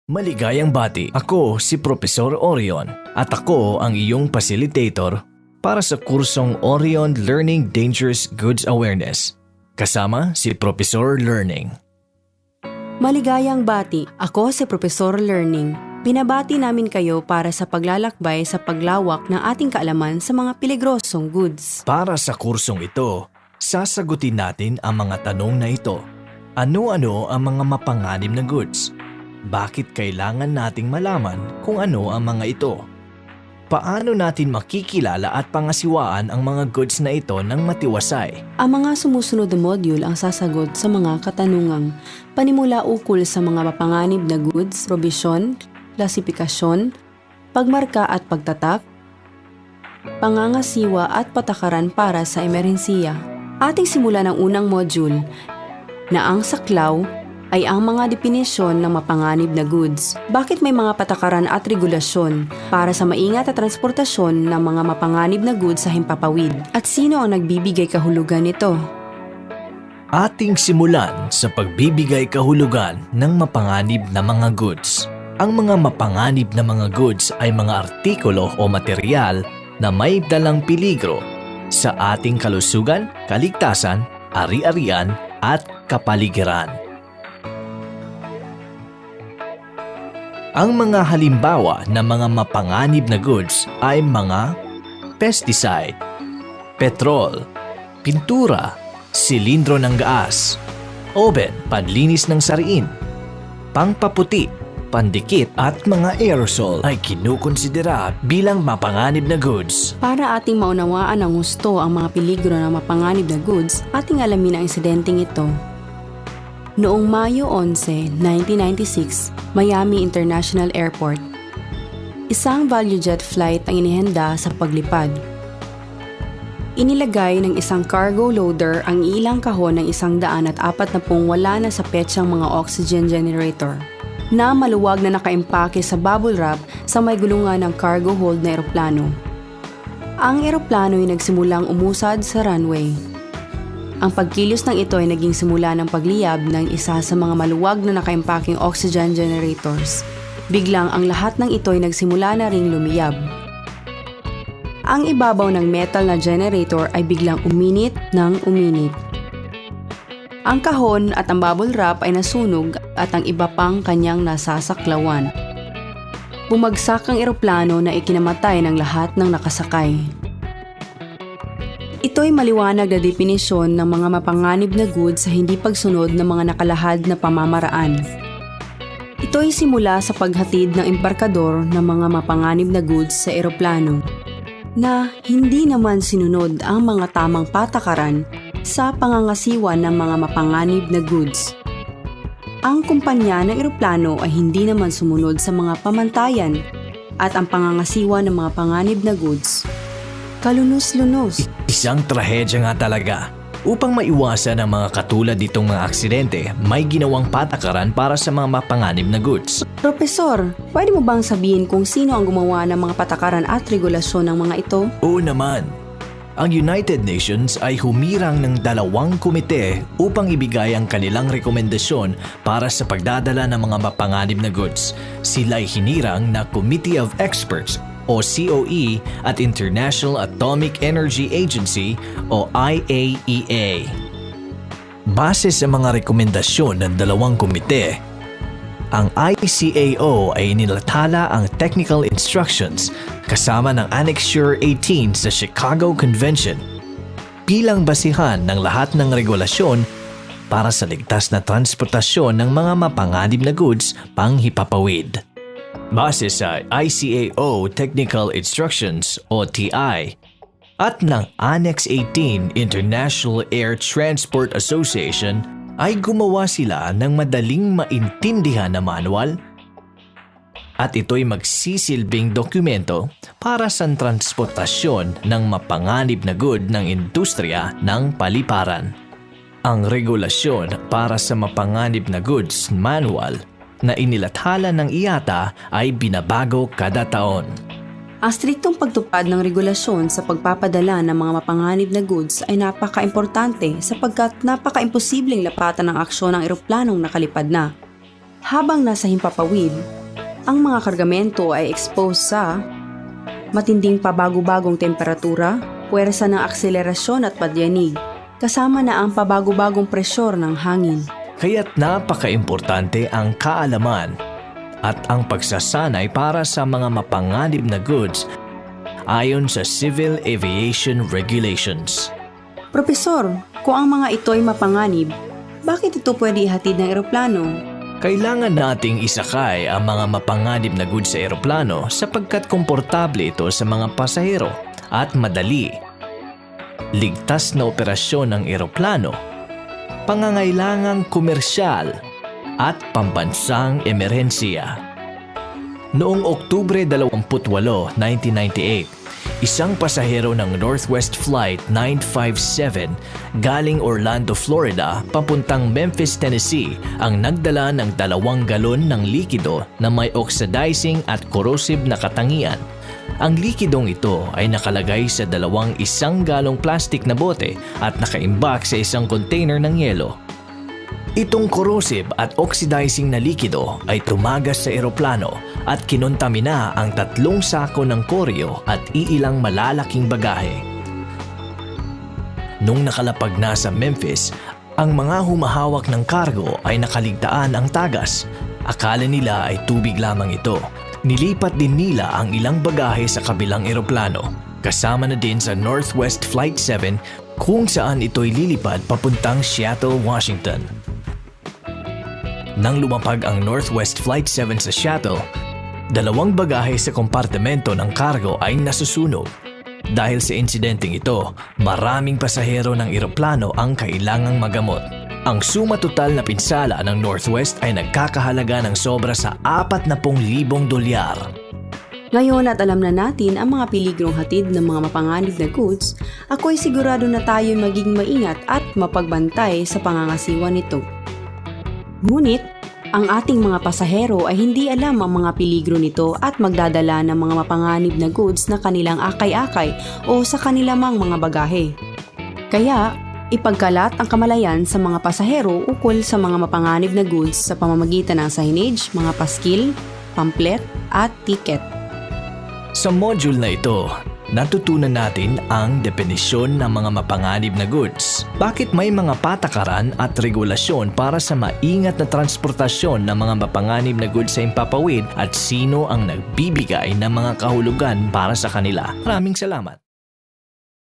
Maligayang bati, ako si Professor Orion at ako ang iyong facilitator para sa kursong Orion Learning Dangerous Goods Awareness. Kasama si Professor Learning. Maligayang bati, ako si Professor Learning. Binabati namin kayo para sa paglalakbay sa paglawak ng ating kaalaman sa mga peligrosong goods. Para sa kursong ito, sasagutin natin ang mga tanong na ito. Ano-ano ang mga mapanganib na goods? Bakit kailangan nating malaman kung ano ang mga ito? Paano natin makikilala at pangasiwaan ang mga goods na ito ng matiwasay? Ang mga sumusunod na module ang sasagot sa mga katanungang panimula ukol sa mga mapanganib na goods, probisyon, klasifikasyon, pagmarka at pagtatak, pangangasiwa at patakaran para sa emerhensiya. Ating simula ng unang module na ang saklaw ay ang mga definisyon ng mapanganib na goods. Bakit may mga patakaran at regulasyon para sa maingat at transportasyon ng mga mapanganib na goods sa himpapawid? At sino ang nagbibigay kahulugan nito? Ating simulan sa pagbibigay kahulugan ng mapanganib na mga goods. Ang mga mapanganib na mga goods ay mga artikulo o materyal na may dalang peligro sa ating kalusugan, kaligtasan, ari-arian at kapaligiran. Ang mga halimbawa ng mga mapanganib na goods ay mga pesticide, petrol, pintura, silindro ng gas, oven, panlinis ng sariin, pangpaputi, pandikit at mga aerosol ay kinukonsidera bilang mapanganib na goods. Para Ating maunawaan ng husto ang mga peligro ng mapanganib na goods, ating alamin ang insidenteng ito. Noong Mayo 11, 1996, Miami International Airport. Isang ValueJet flight ang inihanda sa paglipad. Inilagay ng isang cargo loader ang ilang kahon ng 140 wala na sa petsang mga oxygen generator na maluwag na nakaimpake sa bubble wrap sa may gulungan ng cargo hold na eroplano. Ang eroplano ay nagsimulang umusad sa runway. Ang pagkilos ng ito ay naging simula ng pagliyab ng isa sa mga maluwag na nakaimpaking oxygen generators. Biglang ang lahat ng ito ay nagsimula na ring lumiyab. Ang ibabaw ng metal na generator ay biglang uminit ng uminit. Ang kahon at ang bubble wrap ay nasunog at ang iba pang kanyang nasasaklawan. Bumagsak ang eroplano na ikinamatay ng lahat ng nakasakay. Ito'y maliwanag na definisyon ng mga mapanganib na goods sa hindi pagsunod ng mga nakalahad na pamamaraan. Ito'y simula sa paghatid ng embarkador ng mga mapanganib na goods sa eroplano na hindi naman sinunod ang mga tamang patakaran sa pangangasiwa ng mga mapanganib na goods. Ang kumpanya ng eroplano ay hindi naman sumunod sa mga pamantayan at ang pangangasiwa ng mga panganib na goods kalunos-lunos. Isang trahedya nga talaga. Upang maiwasan ang mga katulad ditong mga aksidente, may ginawang patakaran para sa mga mapanganib na goods. Profesor, pwede mo bang sabihin kung sino ang gumawa ng mga patakaran at regulasyon ng mga ito? Oo naman. Ang United Nations ay humirang ng 2 komite upang ibigay ang kanilang rekomendasyon para sa pagdadala ng mga mapanganib na goods. Sila'y hinirang na Committee of Experts o COE at International Atomic Energy Agency o IAEA. Base sa mga rekomendasyon ng 2 komite, ang ICAO ay inilathala ang technical instructions kasama ng Annexure 18 sa Chicago Convention bilang basihan ng lahat ng regulasyon para sa ligtas na transportasyon ng mga mapanganib na goods panghipapawid. Base sa ICAO Technical Instructions o TI at ng Annex 18 International Air Transport Association ay gumawa sila ng madaling maintindihan na manual at ito'y magsisilbing dokumento para sa transportasyon ng mapanganib na good ng industriya ng paliparan. Ang regulasyon para sa mapanganib na goods manual na inilathala ng IATA ay binabago kada taon. Ang striktong pagtupad ng regulasyon sa pagpapadala ng mga mapanganib na goods ay napaka-importante sapagkat napaka-imposibleng lapatan ng aksyon ng eroplanong nakalipad na. Habang nasa himpapawid, ang mga kargamento ay exposed sa matinding pabago-bagong temperatura, puwersa ng akselerasyon at padyanig, kasama na ang pabago-bagong presyor ng hangin. Kaya't napaka-importante ang kaalaman at ang pagsasanay para sa mga mapanganib na goods ayon sa Civil Aviation Regulations. Propesor, kung ang mga ito ay mapanganib, bakit ito pwede ihatid ng eroplano? Kailangan nating isakay ang mga mapanganib na goods sa eroplano sapagkat komportable ito sa mga pasahero at madali. Ligtas na operasyon ng eroplano, pangangailangang komersyal at pambansang emerhensiya. Noong Oktubre 28, 1998, isang pasahero ng Northwest Flight 957 galing Orlando, Florida, papuntang Memphis, Tennessee ang nagdala ng 2 galon ng likido na may oxidizing at corrosive na katangian. Ang likidong ito ay nakalagay sa 2 1-galong plastic na bote at nakaimbak sa isang container ng yelo. Itong corrosive at oxidizing na likido ay tumagas sa eroplano at kinontamina ang 3 sako ng koryo at iilang malalaking bagahe. Nung nakalapag na sa Memphis, ang mga humahawak ng kargo ay nakaligtaan ang tagas. Akala nila ay tubig lamang ito. Nilipat din nila ang ilang bagahe sa kabilang eroplano, kasama na din sa Northwest Flight 7 kung saan ito'y lilipad papuntang Seattle, Washington. Nang lumapag ang Northwest Flight 7 sa Seattle, 2 bagahe sa kompartimento ng kargo ay nasusunog. Dahil sa insidenteng ito, maraming pasahero ng eroplano ang kailangang magamot. Ang suma total na pinsala ng Northwest ay nagkakahalaga ng sobra sa $40,000. Ngayon at alam na natin ang mga peligrong hatid ng mga mapanganib na goods, ako'y sigurado na tayo maging maingat at mapagbantay sa pangangasiwa nito. Ngunit, ang ating mga pasahero ay hindi alam ang mga peligro nito at magdadala ng mga mapanganib na goods na kanilang akay-akay o sa kanilang mga bagahe. Kaya, ipagkalat ang kamalayan sa mga pasahero ukol sa mga mapanganib na goods sa pamamagitan ng signage, mga paskil, pamphlet at ticket. Sa module na ito, natutunan natin ang definisyon ng mga mapanganib na goods. Bakit may mga patakaran at regulasyon para sa maingat na transportasyon ng mga mapanganib na goods sa himpapawid at sino ang nagbibigay ng mga kahulugan para sa kanila. Maraming salamat.